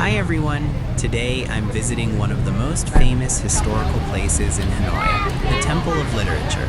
Hi everyone! Today I'm visiting one of the most famous historical places in Hanoi, the Temple of Literature.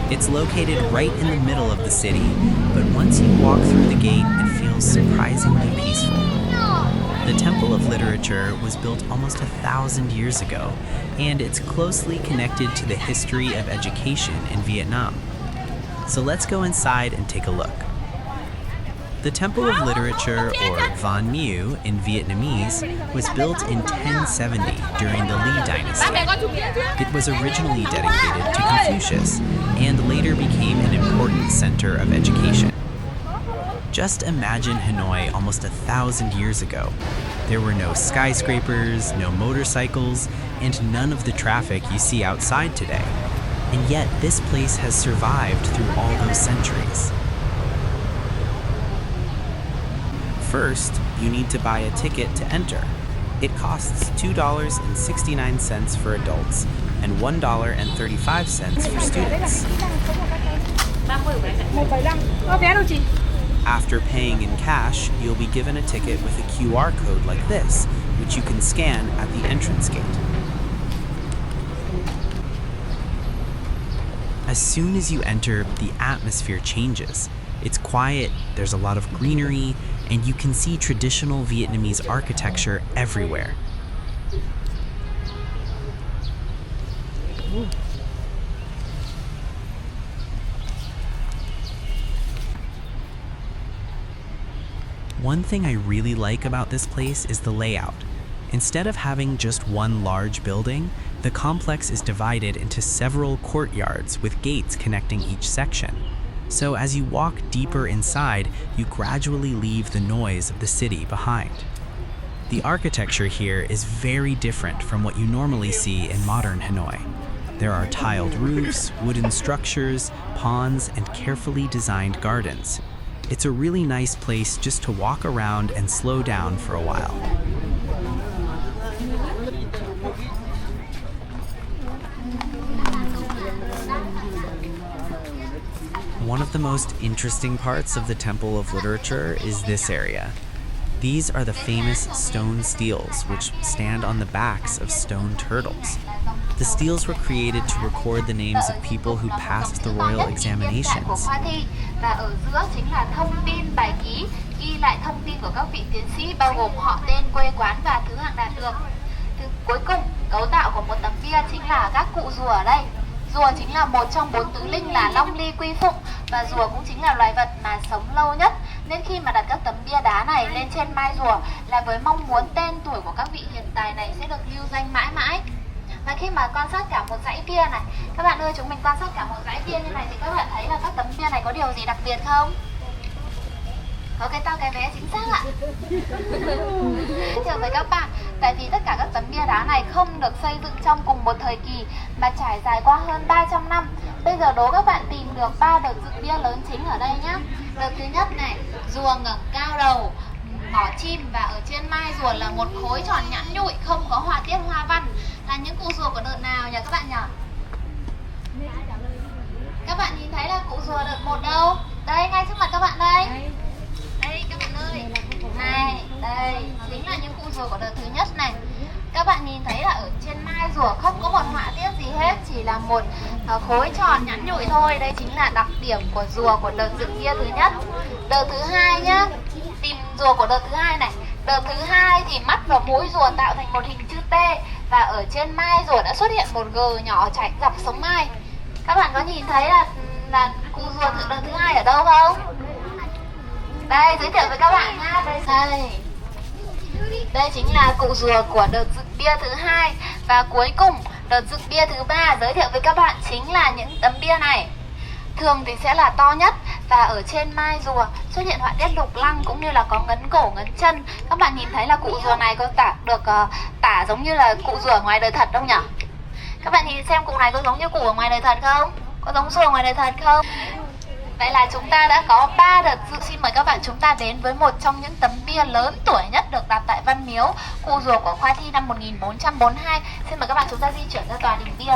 It's located right in the middle of the city, but once you walk through the gate, it feels surprisingly peaceful. The Temple of Literature was built almost 1,000 years ago, and it's closely connected to the history of education in Vietnam. So let's go inside and take a look. The Temple of Literature, or Văn Miếu in Vietnamese, was built in 1070 during the Lý Dynasty. It was originally dedicated to Confucius and later became an important center of education. Just imagine Hanoi almost 1,000 years ago. There were no skyscrapers, no motorcycles, and none of the traffic you see outside today. And yet this place has survived through all those centuries. First, you need to buy a ticket to enter. It costs $2.69 for adults and $1.35 for students. After paying in cash, you'll be given a ticket with a QR code like this, which you can scan at the entrance gate. As soon as you enter, the atmosphere changes. It's quiet, there's a lot of greenery, and you can see traditional Vietnamese architecture everywhere. One thing I really like about this place is the layout. Instead of having just one large building, the complex is divided into several courtyards with gates connecting each section. So as you walk deeper inside, you gradually leave the noise of the city behind. The architecture here is very different from what you normally see in modern Hanoi. There are tiled roofs, wooden structures, ponds, and carefully designed gardens. It's a really nice place just to walk around and slow down for a while. One of the most interesting parts of the Temple of Literature is this area. These are the famous stone steels, which stand on the backs of stone turtles. The steels were created to record the names of people who passed the royal examinations. Và ở giữa chính là thông tin bài ký, ghi lại thông tin của các vị tiến sĩ bao gồm họ, tên, quê quán và thứ hạng đạt được. Cuối cùng, cấu tạo của một tấm bia chính là các cụ rùa ở đây. Rùa chính là một trong 4 tứ linh là Long Ly Quy Phụng, và rùa cũng chính là loài vật mà sống lâu nhất. Nên khi mà đặt các tấm bia đá này lên trên mai rùa là với mong muốn tên tuổi của các vị hiền tài này sẽ được lưu danh mãi mãi. Và khi mà quan sát cả một dãy bia này, các bạn ơi, chúng mình quan sát cả một dãy bia như này thì các bạn thấy là các tấm bia này có điều gì đặc biệt không? Có cái to cái bé chính xác ạ. Chào với các bạn, tại vì tất cả các tấm bia đá này không được xây dựng trong cùng một thời kỳ mà trải dài qua hơn 300 năm. Bây giờ đố các bạn tìm được 3 đợt dựng bia lớn chính ở đây nhá. Đợt thứ nhất này, rùa ngẩng cao đầu, mỏ chim, và ở trên mai rùa là một khối tròn nhẵn nhụi không có họa tiết hoa văn. Là những cụ rùa của đợt nào nhỉ các bạn nhỉ? Các bạn nhìn thấy là cụ rùa đợt 1 đâu? Đây, ngay trước mặt các bạn đây. Đây các bạn ơi. Này, đây chính là những cụ rùa của đợt thứ nhất này. Các bạn nhìn thấy là ở trên mai rùa không có một họa tiết gì hết, chỉ là một khối tròn nhẵn nhụi thôi. Đây chính là đặc điểm của rùa của đợt dựng bia thứ nhất. Đợt thứ hai nhá. Tìm rùa của đợt thứ hai này. Đợt thứ hai thì mắt và mũi rùa tạo thành một hình chữ T, và ở trên mai rùa đã xuất hiện một G nhỏ chảy dọc sống mai. Các bạn có nhìn thấy là cụ rùa đợt thứ hai ở đâu không? Đây, giới thiệu với các bạn nha. Đây chính là cụ rùa của đợt dựng bia thứ hai. Và cuối cùng, đợt dựng bia thứ 3 giới thiệu với các bạn chính là những tấm bia này. Thường thì sẽ là to nhất, và ở trên mai rùa xuất hiện họa tiết lục lăng cũng như là có ngấn cổ, ngấn chân. Các bạn nhìn thấy là cụ rùa này có tả giống như là cụ rùa ở ngoài đời thật không nhỉ? Các bạn nhìn xem cụ này có giống như cụ ở ngoài đời thật không? Có giống rùa ngoài đời thật không? Vậy là chúng ta đã có 3 đợt dự. Xin mời các bạn chúng ta đến với một trong những tấm bia lớn tuổi nhất được đặt tại Văn Miếu, cụ rùa của khoa thi năm 1442. Xin mời các bạn chúng ta di chuyển ra tòa đình bia.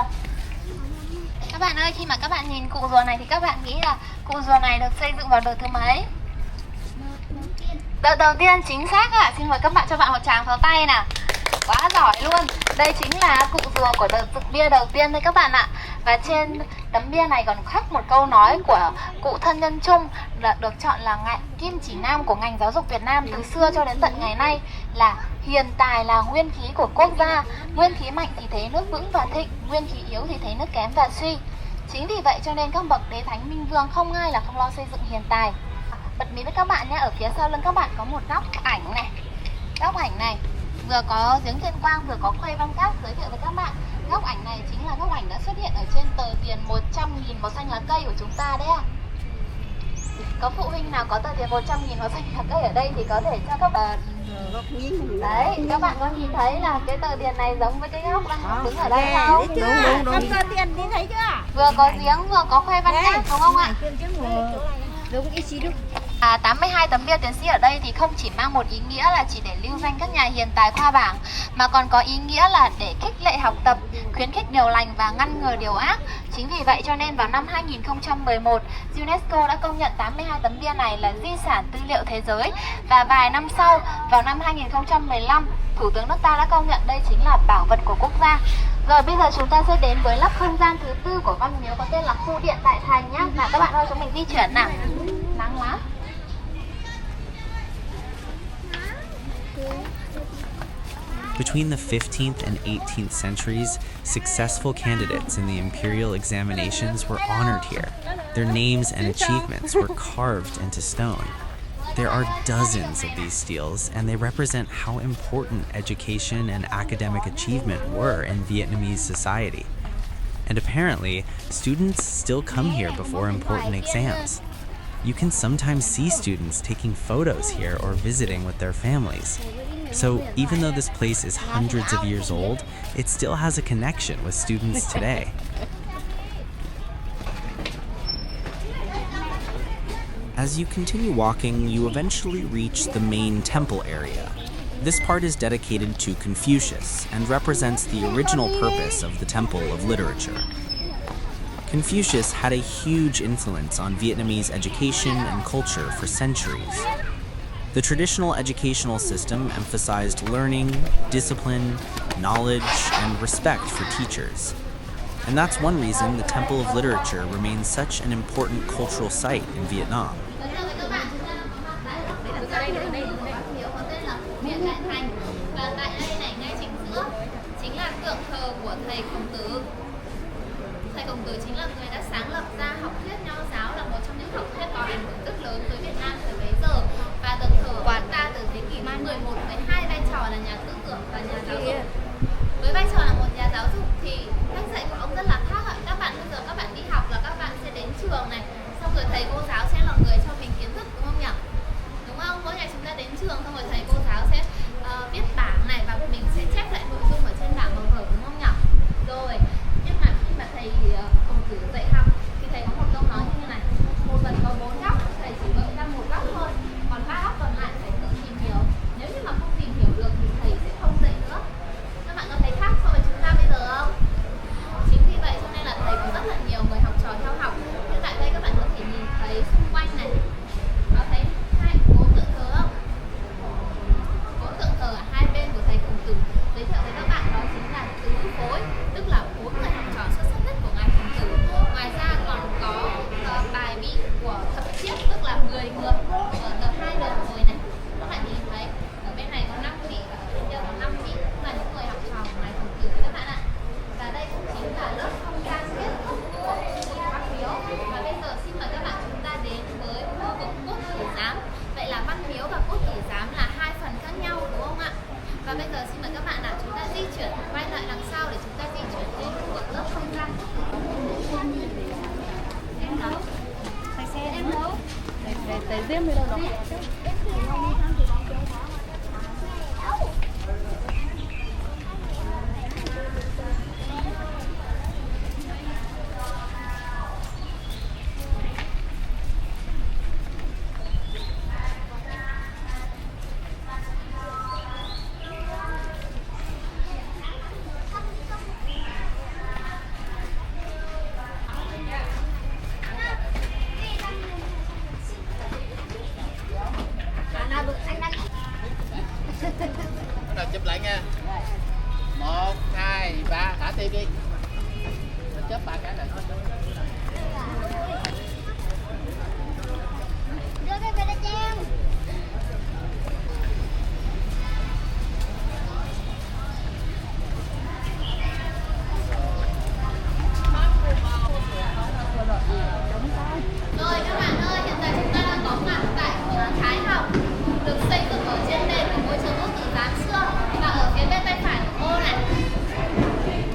Các bạn ơi, khi mà các bạn nhìn cụ rùa này thì các bạn nghĩ là cụ rùa này được xây dựng vào đợt thứ mấy? Đợt đầu tiên chính xác ạ. Xin mời các bạn cho bạn một tràng pháo tay nào. Quá giỏi luôn. Đây chính là cụ rùa của đợt dựng bia đầu tiên đấy các bạn ạ. Và trên tấm bia này còn khắc một câu nói của cụ Thân Nhân Trung, được chọn là kim chỉ nam của ngành giáo dục Việt Nam từ xưa cho đến tận ngày nay, là hiền tài là nguyên khí của quốc gia. Nguyên khí mạnh thì thấy nước vững và thịnh, nguyên khí yếu thì thấy nước kém và suy. Chính vì vậy cho nên các bậc đế thánh minh vương không ai là không lo xây dựng hiền tài. Bật mí với các bạn nhé, ở phía sau lưng các bạn có một góc ảnh này. Góc ảnh này vừa có giếng Thiên Quang, vừa có khuê Văn Các giới thiệu với các bạn. Góc ảnh này chính là góc ảnh đã xuất hiện ở trên tờ tiền 100.000 màu xanh lá cây của chúng ta đấy ạ. Có phụ huynh nào có tờ tiền 100.000 màu xanh lá cây ở đây thì có thể cho các bạn. Đấy, các bạn có nhìn thấy là cái tờ tiền này giống với cái góc đang đứng ở đây không? Đúng. Tờ tiền nhìn thấy chưa? Vừa có giếng, vừa có khuê Văn Các, đúng không ạ? Đúng, ý chí đúng. 82 tấm bia tiến sĩ ở đây thì không chỉ mang một ý nghĩa là chỉ để lưu danh các nhà hiền tài khoa bảng, mà còn có ý nghĩa là để khích lệ học tập, khuyến khích điều lành và ngăn ngừa điều ác. Chính vì vậy cho nên vào năm 2011, UNESCO đã công nhận 82 tấm bia này là di sản tư liệu thế giới. Và vài năm sau, vào năm 2015, Thủ tướng nước ta đã công nhận đây chính là bảo vật của quốc gia. Rồi bây giờ chúng ta sẽ đến với lớp không gian thứ tư của Văn Miếu có tên là khu điện Đại Thành nhá. Nào các bạn ơi, chúng mình di chuyển nào. Nắng lắm. Between the 15th and 18th centuries, successful candidates in the imperial examinations were honored here. Their names and achievements were carved into stone. There are dozens of these steels, and they represent how important education and academic achievement were in Vietnamese society. And apparently, students still come here before important exams. You can sometimes see students taking photos here or visiting with their families. So even though this place is hundreds of years old, it still has a connection with students today. As you continue walking, you eventually reach the main temple area. This part is dedicated to Confucius and represents the original purpose of the Temple of Literature. Confucius had a huge influence on Vietnamese education and culture for centuries. The traditional educational system emphasized learning, discipline, knowledge, and respect for teachers. And that's one reason the Temple of Literature remains such an important cultural site in Vietnam. Thầy Khổng Tử chính là người đã sáng lập ra học thuyết Nho giáo, là một trong những học thuyết có ảnh hưởng rất lớn tới Việt Nam thời bấy giờ, và được thờ của ta từ thế kỷ 11 với hai vai trò là nhà tư tưởng và nhà giáo dục. Với vai trò là một nhà giáo dục thì cách dạy của ông rất là khác ạ. Các bạn bây giờ các bạn đi học là các bạn sẽ đến trường này, xong rồi thầy cô giáo sẽ là người cho mình kiến thức, đúng không nhỉ? Đúng không? Mỗi ngày chúng ta đến trường xong rồi thầy cô giáo sẽ viết bảng này và mình sẽ chép lại nội dung ở trên bảng màu vở, đúng không nhỉ? Rồi, nhưng mà khi mà thầy Khổng Tử dạy học thì thầy có một câu nói như thế này: một vật có 4 góc, thầy chỉ gợi ra một góc thôi, còn 3 góc còn lại phải tự tìm hiểu. Nếu như mà không tìm hiểu được thì thầy sẽ không dạy nữa. Các bạn có thấy khác so với chúng ta bây giờ không? Chính vì vậy cho nên là thầy có rất là nhiều người học trò theo học. Như tại đây các bạn có thể nhìn thấy xung quanh này, có thấy 4 tượng thờ không? 4 tượng thờ ở hai bên của thầy Khổng Tử. Giới thiệu với các bạn đó chính là tứ phối, tức là 4 người học trò xuất sắc nhất của ngài Khổng Tử. Ngoài ra còn có bài vị của thập chiết, tức là 10 người ở hai đầu ngồi này. Các bạn nhìn thấy ở bên này có 5 vị và ở bên kia có 5 vị, tức là những người học trò của ngài Khổng Tử các bạn ạ. Và đây cũng chính là lớp không gian kết thúc của khu vực Văn Miếu. Và bây giờ xin mời các bạn chúng ta đến với khu vực Quốc Tử Giám. Vậy là Văn Miếu và Quốc Tử Giám là hai phần khác nhau, đúng không ạ? Và bây giờ xin mời các bạn chúng ta di chuyển quay lại đằng sau để chúng ta di chuyển đến khu vực lớp không gian. Em đâu? Phải xe em đâu? Để riêng đi đâu đó. lại nha. 1, 2, 3, thả tim đi. Mình chớp 3 cái lại thôi. Đưa cái về đây Trang. Rồi các bạn ơi, hiện tại chúng ta đang có mặt tại Hồ Thái Học, được xây dựng ở trên nền của ngôi trường Quốc Tử Giám xưa, và ở phía bên tay phải của cô này.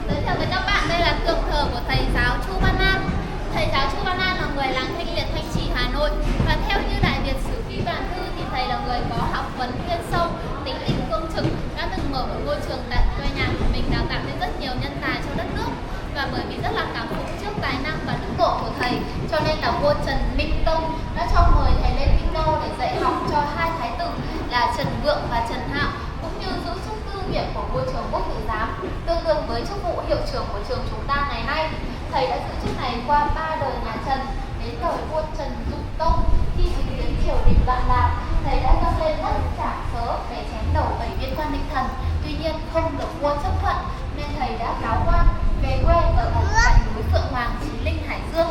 Giới thiệu với các bạn, đây là tượng thờ của thầy giáo Chu Văn An. Thầy giáo Chu Văn An là người làng Thanh Liệt, Thanh Trì, Hà Nội, và theo như Đại Việt Sử Ký Toàn Thư thì thầy là người có học vấn chuyên sâu, tính tình cương trực, đã từng mở một ngôi trường tại quê nhà của mình, đào tạo nên rất nhiều nhân tài cho đất nước. Và bởi vì rất là cảm phục trước tài năng và đức độ của thầy, cho nên là vua Trần Minh Tông đã cho mời thầy lên Kinh Đô để dạy học cho hai thái tử là Trần Vượng và Trần Hạo, cũng như giữ chức tư viện của ngôi trường Quốc Tử Giám, tương đương với chức vụ hiệu trưởng của trường chúng ta ngày nay. Thầy đã giữ chức này qua 3 đời nhà Trần, đến thời vua Trần Dụng Tông. Khi chứng kiến triều đình loạn lạc, thầy đã dâng lên đất Trảm Sớ để chém đầu 7 viên quan định thần. Tuy nhiên không được vua chấp thuận, nên thầy đã cáo quan về quê ở tại núi Phượng Hoàng, Chí Linh, Hải Dương.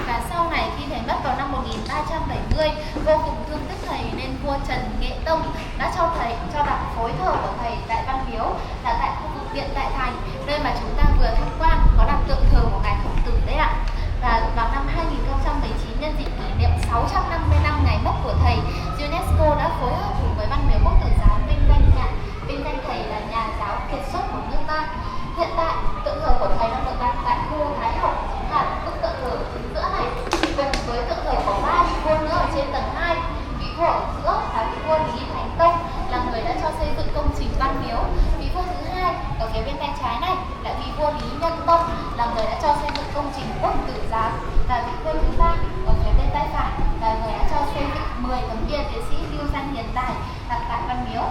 Và sau này khi thầy mất vào năm 1370, vô cùng thương tiếc thầy nên vua Trần Nghệ Tông đã cho đặt phối thờ của thầy tại Văn Miếu, là tại khu vực Điện Đại Thành, nơi mà chúng ta vừa tham quan, có đặt tượng thờ của ngài Khổng Tử đấy ạ. Và vào năm 2019, nhân dịp kỷ niệm 650 năm ngày mất của thầy, UNESCO đã phối hợp cùng với Văn Miếu Quốc Tử Giám vinh danh thầy là nhà giáo kiệt xuất của nước ta. Hiện tại, tượng thờ của thầy đang được đặt tại khu Thái Học, là bức tượng thờ chính giữa này, cùng với tượng thờ của 3 vị vua nữa ở trên tầng 2. Vị vua ở giữa là vị vua Lý Thánh Tông, là người đã cho xây dựng công trình Văn Miếu. Vị vua thứ hai ở phía bên tay trái này là vị vua Lý Nhân Tông, là người đã cho xây dựng công trình Quốc Tử Giám. Và vị vua thứ ba ở phía bên tay phải là người đã cho xây dựng 10 tấm bia tiến sĩ lưu danh hiện tại đặt tại Văn Miếu.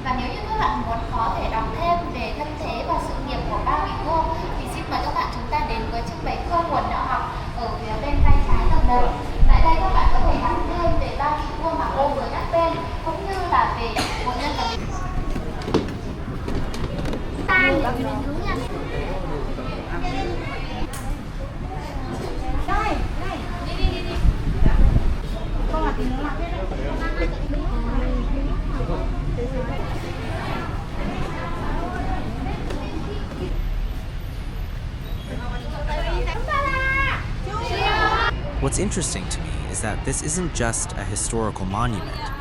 Và nếu như các bạn muốn có thể đọc thêm về thân thế và sự nghiệp của 3 vị vua thì xin mời các bạn chúng ta đến với trưng bày khơi nguồn nhỏ học ở phía bên tay trái tầng 1. Tại đây các bạn có thể đọc thêm về 3 vị vua mà cô vừa nhắc tên, cũng như là về một nhân vật. Đây, đây. Đi. Con là tìm nó làm thế này. What's interesting to me is that this isn't just a historical monument,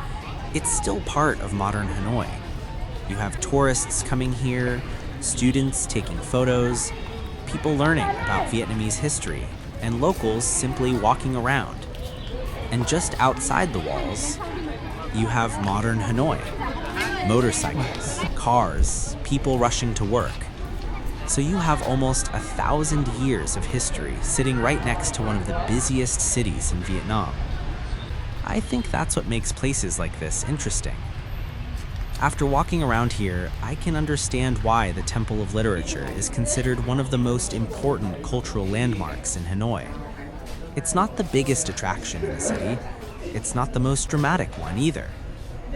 it's still part of modern Hanoi. You have tourists coming here, students taking photos, people learning about Vietnamese history, and locals simply walking around. And just outside the walls, you have modern Hanoi. Motorcycles, cars, people rushing to work. So you have almost 1,000 years of history sitting right next to one of the busiest cities in Vietnam. I think that's what makes places like this interesting. After walking around here, I can understand why the Temple of Literature is considered one of the most important cultural landmarks in Hanoi. It's not the biggest attraction in the city, it's not the most dramatic one either,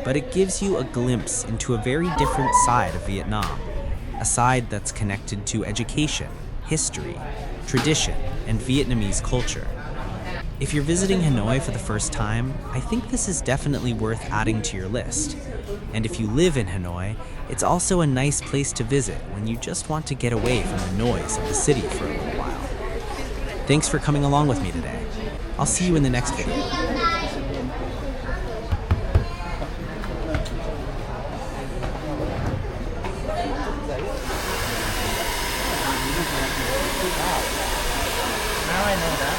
but it gives you a glimpse into a very different side of Vietnam, a side that's connected to education, history, tradition, and Vietnamese culture. If you're visiting Hanoi for the first time, I think this is definitely worth adding to your list. And if you live in Hanoi, it's also a nice place to visit when you just want to get away from the noise of the city for a little while. Thanks for coming along with me today. I'll see you in the next video. Now I know that.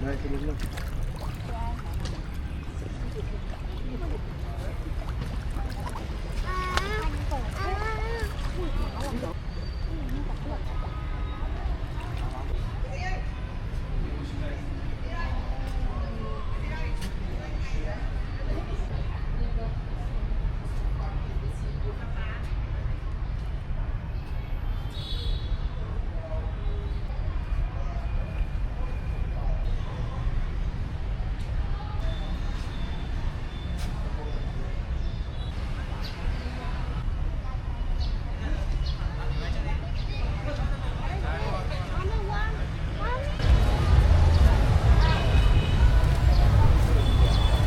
Đây, cái đúng rồi.